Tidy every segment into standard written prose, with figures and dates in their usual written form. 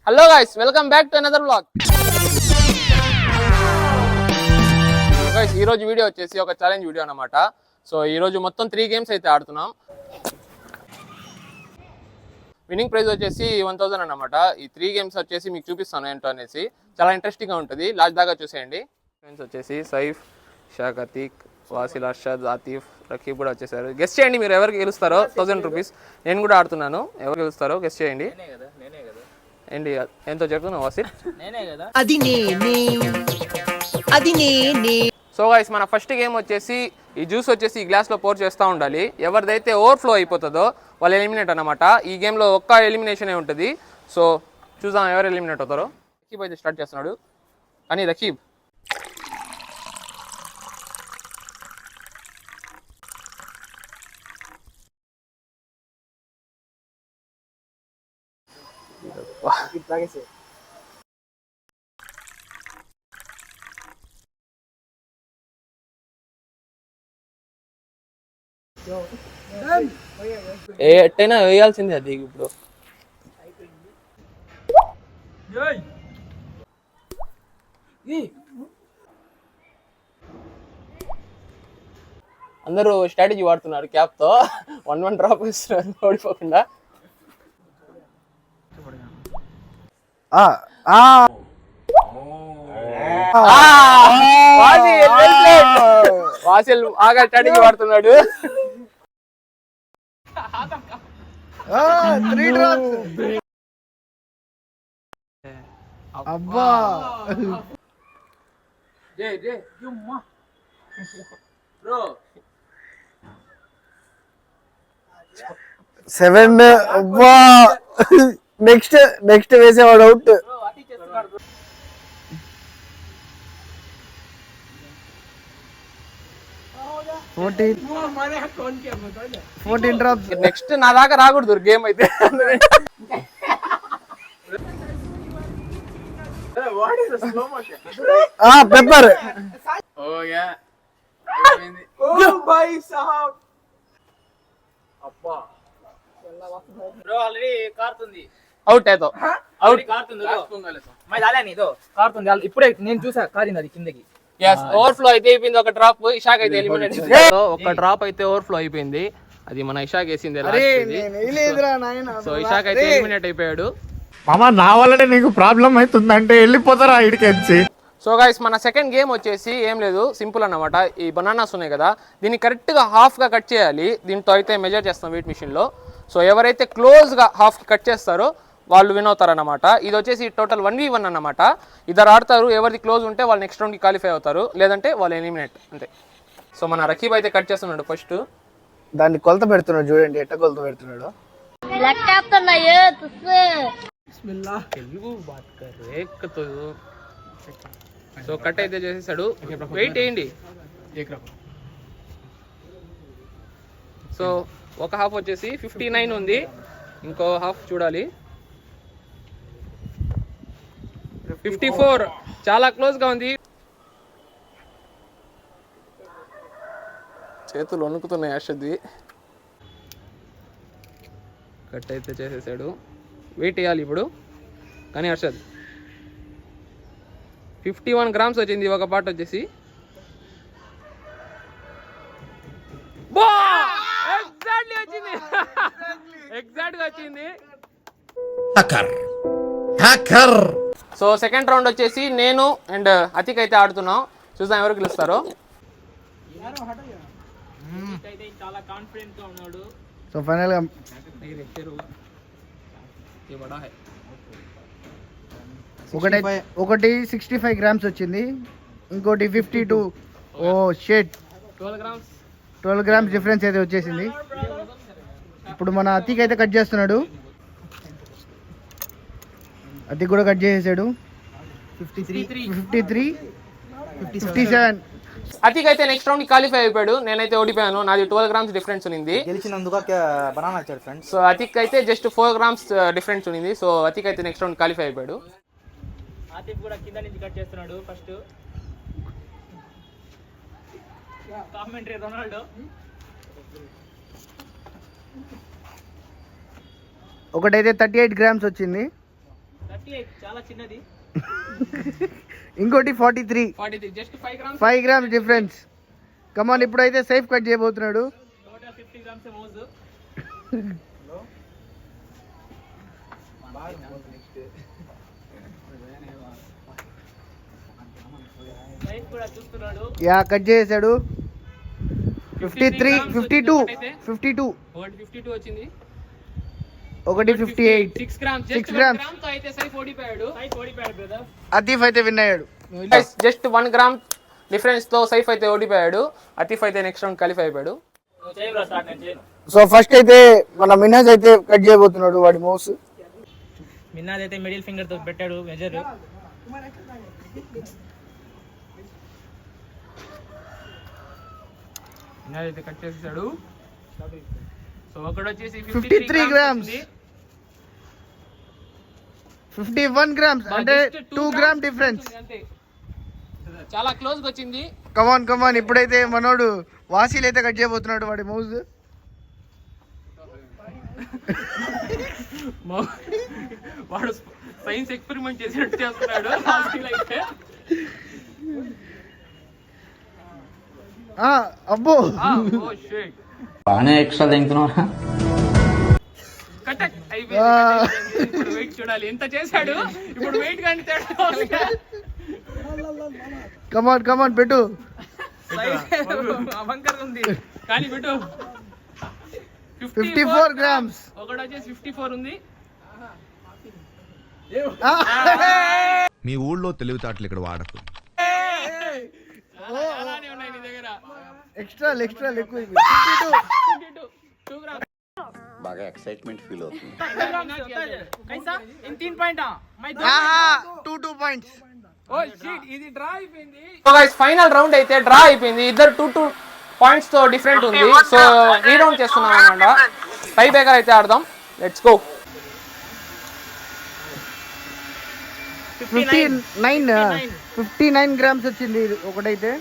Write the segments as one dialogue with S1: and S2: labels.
S1: Hello guys, welcome back to another vlog. Guys, ఈ రోజు video వచ్చేసి ఒక ఛాలెంజ్ వీడియో అన్నమాట. సో ఈ రోజు మొత్తం 3 గేమ్స్ అయితే ఆడుతున్నాం. విన్నింగ్ ప్రైజ్ వచ్చేసి 1000 అన్నమాట. ఈ 3 గేమ్స్ వచ్చేసి మీకు చూపిస్తాను ఏంటో అనేసి. చాలా ఇంట్రెస్టింగ్ గా ఉంటుంది, లాస్ట్ దాకా చూసేయండి. ఫ్రెండ్స్ వచ్చేసి సైఫ్, షాక్, అతీక్, వాసిల్, అర్షద్, ఆతిఫ్, రకీబ్ కూడా వచ్చేసారు. గెస్ట్ చేయండి మీరు ఎవరికి గెలుస్తారో. 1000 రూపీస్. నేను కూడా ఆడుతున్నాను, ఎవరు గెలుస్తారో గెస్ట్ చేయండి. ఏంటి ఎంతో చెప్తున్నావు వాసిల్? సో గైస్, మన ఫస్ట్ గేమ్ వచ్చేసి ఈ జ్యూస్ వచ్చేసి ఈ గ్లాస్లో పోర్ చేస్తూ ఉండాలి. ఎవరిదైతే ఓవర్ఫ్లో అయిపోతుందో వాళ్ళు ఎలిమినేట్ అన్నమాట. ఈ గేమ్లో ఒక్క ఎలిమినేషనే ఉంటుంది. సో చూద్దాం ఎవరు ఎలిమినేట్ అవుతారో. రకీబ్ అయితే స్టార్ట్ చేస్తున్నాడు. కానీ రకీబ్ ఎట్టైనా వేయాల్సిందే అది. ఇప్పుడు అందరూ స్ట్రాటజీ వాడుతున్నారు క్యాప్ తో. 1-1 డ్రాప్ ఇస్తున్నారు ఓడిపోకుండా. వాసిల్ బాగా స్ట్రాటజీ వాడుతున్నాడు.
S2: అబ్బా 7. అబ్బా నెక్స్ట్ వేసేవాడు అవుట్. 14 డ్రాప్స్.
S1: నెక్స్ట్ నా దాకా రాకూడదు గేమ్ అయితే.
S2: పెప్పర్
S1: అవుట్ అయితే
S3: ఇప్పుడే నేను చూసా కారింది అది కిందకి.
S1: ఓవర్ఫ్లో అయితే అయిపోయింది. ఒక డ్రాప్ ఇషాక్ అయితే ఎలిమినేట్. ఒక డ్రాప్ అయితే ఓవర్ఫ్లో అయిపోయింది. అది మన ఇషాక్ వేసింది. సో ఇషాక్ అయితే ఎలిమినేట్ అయిపోయాడు.
S2: మామా నా వల్లనే నీకు ప్రాబ్లం అవుతుందంటే వెళ్ళిపోతారా ఇడికెచ్చి.
S1: సో గైస్, మన సెకండ్ గేమ్ వచ్చేసి ఏం లేదు, సింపుల్ అన్నమాట. ఈ బనానాస్ ఉన్నాయి కదా, దీన్ని కరెక్ట్గా హాఫ్గా కట్ చేయాలి. దీంతో అయితే మెజర్ చేస్తాం వెయిట్ మిషన్లో. సో ఎవరైతే క్లోజ్గా హాఫ్కి కట్ చేస్తారో వాళ్ళు విన్ అవుతారన్నమాట. ఇది వచ్చేసి టోటల్ 1v1 అన్నమాట. ఇద్దరు ఆడతారు, ఎవరిది క్లోజ్ ఉంటే వాళ్ళు నెక్స్ట్ రౌండ్కి క్వాలిఫై అవుతారు, లేదంటే వాళ్ళు ఎలిమినేట్ అంతే. సో మన రకీబ్ అయితే కట్ చేస్తున్నాడు ఫస్ట్.
S2: దాన్ని కొలత పెడుతున్నాడు, చూడండి ఎట్ట కొలత పెడుతున్నాడు.
S1: సో కట్ అయితే చేసేసాడు. వెయిట్ వేయండి. సో ఒక హాఫ్ వచ్చేసి 59 ఉంది, ఇంకో హాఫ్ చూడాలి 54. చాలా క్లోజ్ గా ఉంది. చేతులు వణుకుతున్నాయి అర్షద్వి. కట్ అయితే చేసేసాడు. వెయిట్ వేయాలి ఇప్పుడు. కానీ అర్షద్ 51 గ్రామ్స్ వచ్చింది ఒక పార్ట్ వచ్చేసి. ఎగ్జాక్ట్లీ వచ్చింది. ఎగ్జాక్ట్ గా వచ్చింది. సో సెకండ్ రౌండ్ వచ్చేసి నేను అండ్ అతిక్ అయితే ఆడుతున్నాం. చూద్దాం ఎవరు గెలుస్తారో.
S2: సో ఫైనల్ గా ఒకటి 65 గ్రామ్స్ వచ్చింది, ఇంకోటి 52. ఓ షేట్, 12 గ్రామ్స్ డిఫరెన్స్ అయితే వచ్చేసింది. ఇప్పుడు మన అతిక్ అయితే కట్ చేస్తున్నాడు. అతిక్ కూడా కట్ చేసేసాడు. 53, 57.
S1: అతిక్ అయితే నెక్స్ట్ రౌండ్ కి క్వాలిఫై అయిపోయాడు. నేనైతే ఓడిపోయాను. నాది 12 గ్రామ్స్ డిఫరెన్స్ ఉంది. సో అతిక్ అయితే జస్ట్ 4 గ్రామ్స్ డిఫరెన్స్ ఉంది. సో అతిక్ అయితే నెక్స్ట్ రౌండ్ క్వాలిఫై అయిపోయాడు.
S3: ఆతిఫ్ కూడా కింద నుంచి కట్ చేస్తున్నాడు ఫస్ట్. Commentary Ronaldo.
S2: ఒకటైతే 38 గ్రామ్స్ వచ్చింది.
S3: 38 చాలా చిన్నది.
S2: ఇంకోటి 43,
S1: 43 just 5 grams
S2: 5 grams difference. Come on ఇప్పుడైతే సేఫ్ కట్ చేయబోతున్నాడు.
S3: టోటల్ 50 గ్రామ్స్ మోజ్. సైజ్ కూడా చూస్తున్నాడు.
S2: యా కట్ చేసాడు. 53, 52, 52,
S1: ఒకటి 52 వచ్చింది,
S2: ఒకటి 58.
S1: 6 గ్రామ్స్
S2: 6 grams.
S1: తో అయితే సైఫ్ ఓడిపోయాడు.
S3: బ్రదర్.
S2: అతీఫ్ అయితే విన్ అయ్యాడు.
S1: జస్ట్ 1 గ్రామ్ డిఫరెన్స్ తో సైఫ్ అయితే ఓడిపోయాడు. అతీఫ్ అయితే నెక్స్ట్ రౌండ్ క్వాలిఫై అయిపోయాడు.
S3: నువ్వు చేయి బ్రో, స్టార్ట్ నేను చేయను.
S2: సో ఫస్ట్ అయితే మన మినాజ్ అయితే కట్ చేయబోతున్నాడు వాడి మౌస్.
S3: మిన్నాజ్ అయితే మిడిల్ ఫింగర్ తో పెట్టాడు మెజర్.
S1: మినాజ్ అయితే కట్ చేసేసాడు. సో ఒకటి వచ్చేసి
S2: 53 గ్రామ్స్, 51 గ్రామ్స్, అంటే 2 గ్రామ్ డిఫరెన్స్.
S1: అంతే, చాలా క్లోజ్ గా వచ్చింది.
S2: కమాన్ కమాన్ ఇప్పుడైతే మనోడు వాసీలు అయితే కట్ చేయబోతున్నాడు వాడి మౌస్.
S1: వాడు సైన్స్ ఎక్స్పెరిమెంట్ చేసినట్టు చేస్తున్నాడు. అయితే
S2: అబ్బో
S4: బాగానే ఎక్స్ట్రా తింటున్నా.
S1: కటక్ అయిపోయింది. ఇప్పుడు వెయిట్ చూడాలి ఎంత చేశాడు. ఇప్పుడు వెయిట్ కానీ తేడా.
S2: కమాన్ కమాన్ పెట్టు.
S3: అవంకర్ ఉంది
S1: కానీ పెట్టు.
S2: 54 గ్రామ్స్.
S1: ఒకటి వచ్చేసి 54 ఉంది.
S5: మీ ఊళ్ళో తెలివితేటలు ఇక్కడ వాడకు.
S1: అలానే ఉన్నాయి నీ దగ్గర.
S2: ఎక్స్ట్రా ఎక్కువ.
S1: 2 గ్రామ్స్.
S6: బాగా ఎక్సైట్మెంట్ ఫీల్ అవుతుంది.
S3: 3 పాయింట్.
S2: 2 పాయింట్స్.
S1: ఓ షిట్, ఇది డ్రా అయిపోయింది. సో గైస్ ఫైనల్ రౌండ్ అయితే డ్రా అయిపోయింది. ఇద్దరు 2 పాయింట్స్ తో డిఫరెంట్ ఉంది. సో రీరౌండ్ చేస్తున్నాం అన్నమాట. టై బ్రేకర్ అయితే ఆడదాం. Let's go.
S2: 59 గ్రామ్స్ వచ్చింది ఒకటైతే.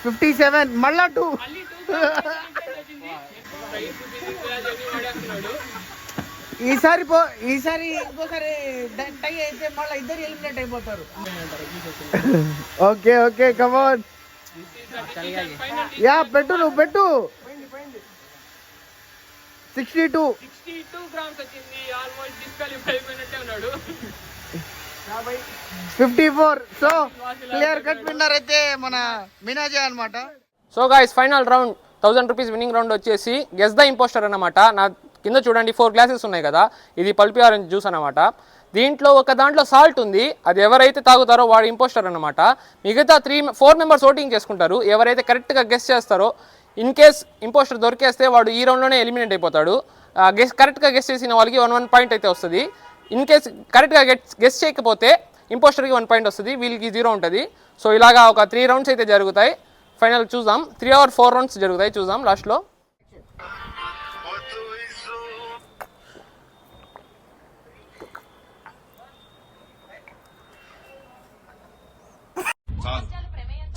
S2: 57 మళ్ళా 2. ఈసారి ఇంకోసారి టై అయితే మళ్ళీ ఇద్దరు ఎలిమినేట్ అయిపోతారు. Okay okay come on. యా పెట్టు, నువ్వు పెట్టు. 62
S1: గ్రామ్స్ వచ్చింది. ఆల్మోస్ట్ డిస్క్వాలిఫై అయిపోయినట్టే ఉన్నాడు.
S2: 54. సో క్లియర్ కట్ విన్నర్ అయితే మన మినాజే అన్నమాట.
S1: So guys final round 1000 rupees winnowing round వచ్చేసి గెస్ ద ఇంపోస్టర్ అన్నమాట. నా కింద చూడండి 4 గ్లాసెస్ ఉన్నాయి కదా, ఇది పల్పీ ఆరెంజ్ జ్యూస్ అన్నమాట. దీంట్లో ఒక దాంట్లో సాల్ట్ ఉంది, అది ఎవరైతే తాగుతారో వాడు ఇంపోస్టర్ అన్నమాట. మిగతా 4 మెంబర్స్ ఓటింగ్ చేసుకుంటారు. ఎవరైతే కరెక్ట్గా గెస్ చేస్తారో, ఇన్ కేస్ ఇంపోస్టర్ దొరికేస్తే వాడు ఈ రౌండ్లోనే ఎలిమినేట్ అయిపోతాడు. కరెక్ట్గా గెస్ చేసిన వాళ్ళకి 1 పాయింట్ అయితే వస్తుంది. ఇన్ కేస్ కరెక్ట్గా గెస్ చేయకపోతే ఇంపోస్టర్కి 1 పాయింట్ వస్తుంది, వీళ్ళకి 0 ఉంటుంది. సో ఇలాగా ఒక 3 రౌండ్స్ అయితే జరుగుతాయి. ఫైనల్ చూద్దాం. 3 or 4 రౌండ్స్ జరుగుతాయి, చూద్దాం లాస్ట్లో.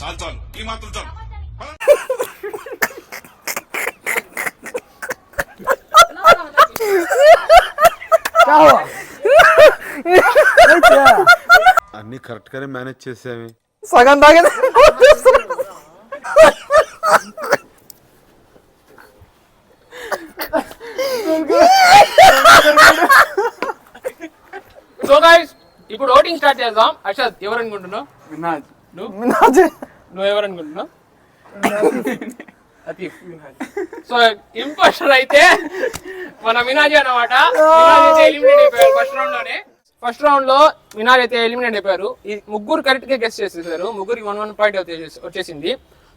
S5: చాలు ఈ మాత్రం చాలు.
S6: అన్ని కరెక్ట్ గానే మేనేజ్ చేసామే.
S2: సగం తాగే
S1: సో గైస్ ఇప్పుడు ఓటింగ్ స్టార్ట్ చేద్దాం. అర్షద్ ఎవరు అనుకుంటున్నావు? నువ్వు ఎవరు అనుకుంటున్నావు? అతీఫ్. సో ఇంపోస్టర్ అయితే మన మినాజ్ అన్నమాట. ఎలిమినేట్ అయిపోయారు ఫస్ట్ రౌండ్ లో మినాజ్ అయితే ఎలిమినేట్ అయిపోయారు. ఈ ముగ్గురు కరెక్ట్ గా గెస్ చేసేసారు. ముగ్గురికి 1 పాయింట్ వచ్చేసింది.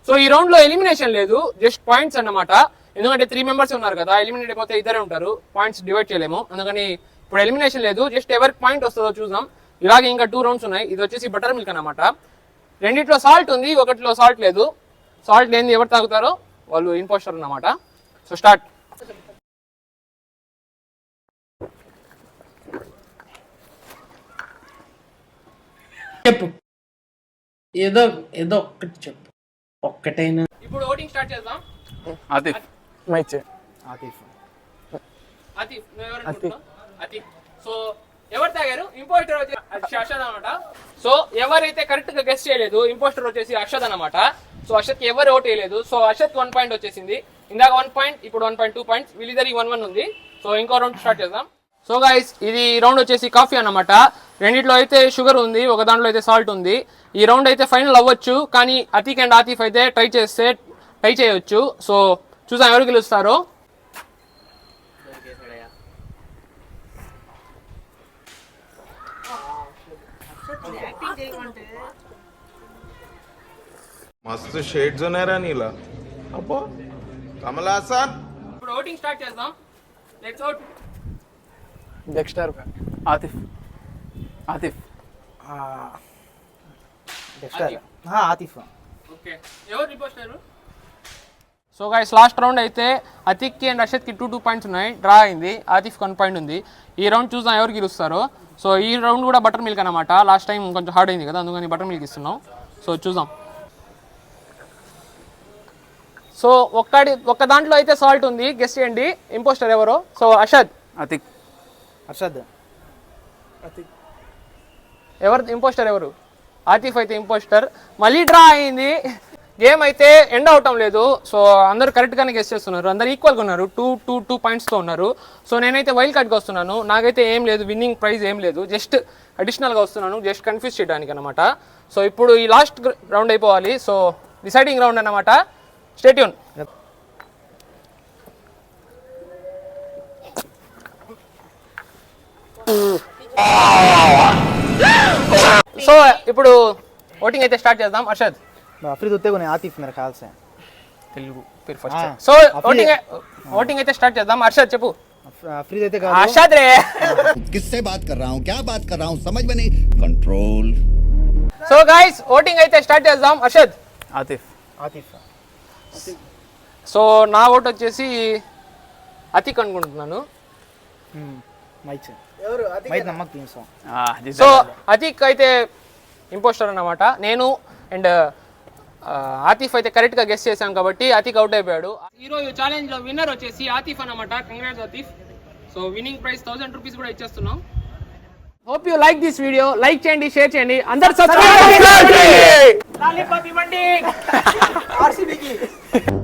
S1: సో ఈ రౌండ్ లో ఎలిమినేషన్ లేదు, జస్ట్ పాయింట్స్ అన్నమాట. ఎందుకంటే 3 మెంబర్స్ ఉన్నారు కదా, ఎలిమినేట్ అయిపోతే ఇద్దరే ఉంటారు, పాయింట్స్ డివైడ్ చేయలేము. అందుకని ఇప్పుడు ఎలిమినేషన్ లేదు, జస్ట్ ఎవరికి పాయింట్ వస్తుందో చూద్దాం. ఇలాగే ఇంకా 2 రౌండ్స్ ఉన్నాయి. ఇది వచ్చేసి బటర్ మిల్క్ అన్నమాట. రెండిట్లో సాల్ట్ ఉంది, ఒకటిలో సాల్ట్ లేదు. సాల్ట్ లేని ఎవరు తాగుతారో వాళ్ళు ఇంపోస్టర్ అన్నమాట. So start.
S7: చెప్పు, ఏదో ఒక్కటి చెప్పు, ఒక్కటైనా.
S1: ఇప్పుడు ఓటింగ్ స్టార్ట్ చేద్దాం.
S4: ఆతిఫ్
S1: ఆతిఫ్ నువ్వు ఎవరు అనుకుంటున్నావు? ఆతిఫ్. సో ఎవరు తాగారు? ఇంపోస్టర్ వచ్చేసి అర్షద్ అనమాట. సో ఎవరైతే కరెక్ట్ గా గెస్ట్ చేయలేదు, ఇంపోస్టర్ వచ్చేసి అర్షద్ అనమాట. సో అర్షద్ కి ఎవరు ఓట్ వేయలేదు. సో అర్షద్ 1 పాయింట్ వచ్చేసింది. ఇందాక 1 పాయింట్, ఇప్పుడు 1 పాయింట్, 2 పాయింట్స్. వీళ్ళిద్దరికి 1-1 ఉంది. సో ఇంకో రౌండ్ స్టార్ట్ చేద్దాం. సో గైస్, ఇది రౌండ్ వచ్చేసి కాఫీ అన్నమాట. రెండిట్లో అయితే షుగర్ ఉంది, ఒక దాంట్లో అయితే సాల్ట్ ఉంది. ఈ రౌండ్ అయితే ఫైనల్ అవ్వచ్చు, కానీ అతీక్ అండ్ ఆతిఫ్ అయితే ట్రై చేయొచ్చు. సో చూసాం ఎవరు గెలుస్తారో.
S8: मस्त शेड्स ఉన్నాయరా నీలా అబ్బో కమల్ హాసన్
S1: ఇప్పుడు ఓటింగ్ స్టార్ట్ చేద్దాం. Let's vote.
S2: Dexter,
S4: Atif Atif
S2: Dexter, Atif.
S1: Okay, ఎవరు రిపోస్టర్? సో గైస్, లాస్ట్ రౌండ్ అయితే అతిక్కి అండ్ అర్షద్కి 2 పాయింట్స్ ఉన్నాయి. డ్రా అయింది. ఆతిఫ్ 1 పాయింట్ ఉంది. ఈ రౌండ్ చూద్దాం ఎవరు గెలుస్తారో. సో ఈ రౌండ్ కూడా బటర్ మిల్క్ అనమాట. లాస్ట్ టైం కొంచెం హార్డ్ అయింది కదా, అందుకని బటర్ మిల్క్ ఇస్తున్నాం. సో చూద్దాం. సో ఒక్క దాంట్లో అయితే సాల్ట్ ఉంది. గెస్ట్ చేయండి ఇంపోస్టర్ ఎవరో. సో అర్షద్.
S4: అతిక్
S2: అర్షద్.
S1: ఎవరు ఇంపోస్టర్? ఎవరు? ఆతిఫ్ అయితే ఇంపోస్టర్. మళ్ళీ డ్రా అయింది. గేమ్ అయితే ఎండ్ అవటం లేదు. సో అందరూ కరెక్ట్గానే గెస్ట్ చేస్తున్నారు. అందరు ఈక్వల్గా ఉన్నారు. 2 పాయింట్స్తో ఉన్నారు. సో నేనైతే వైల్డ్ కార్డ్గా వస్తున్నాను. నాకైతే ఏం లేదు, విన్నింగ్ ప్రైజ్ ఏం లేదు. జస్ట్ అడిషనల్గా వస్తున్నాను, జస్ట్ కన్ఫ్యూజ్ చేయడానికి అనమాట. సో ఇప్పుడు ఈ లాస్ట్ రౌండ్ అయిపోవాలి. సో డిసైడింగ్ రౌండ్ అన్నమాట. Stay tune. సో ఇప్పుడు ఓటింగ్ అయితే స్టార్ట్ చేద్దాం. అర్షద్.
S2: अफरीद उत्ते को नहीं, आतिफ मेरे ख्याल से.
S1: తెలుగు పేరు ఫస్ట్. సో ఓటింగ్ అయితే స్టార్ట్ చేద్దాం. అర్షద్ చెప్పు.
S2: अफरीद అయితే కాదు.
S1: అర్షద్ రే.
S5: किससे बात कर रहा हूँ, क्या बात कर रहा हूँ, समझ में नहीं. कंट्रोल.
S1: సో గైస్, ఓటింగ్ అయితే స్టార్ట్ చేద్దాం. అర్షద్.
S4: ఆతిఫ్
S2: ఆతిఫ్.
S1: సో నా ఓట్ వచ్చేసి అతిక్ అనుకుంటున్నాను.
S2: మైచ్ ఎవరు? మైచ్ నమ్మక్ 300.
S1: సో అతిక్ అయితే ఇంపోస్టర్ అన్నమాట. నేను అండ్ ఆతిఫ్ అయితే కరెక్ట్ గా గెస్ చేశాం కాబట్టి అతిక్ అవుట్ అయిపోయాడు. ఈరోజు ఛాలెంజ్ లో విన్నర్ వచ్చేసి ఆతిఫ్ అన్నమాట. Congrats Atif. So winning prize 1000 rupees కూడా ఇచ్చేస్తున్నాం. Hope you like this video. Like చేయండి, షేర్ చేయండి, అందరు సబ్స్క్రైబ్ చేయండి.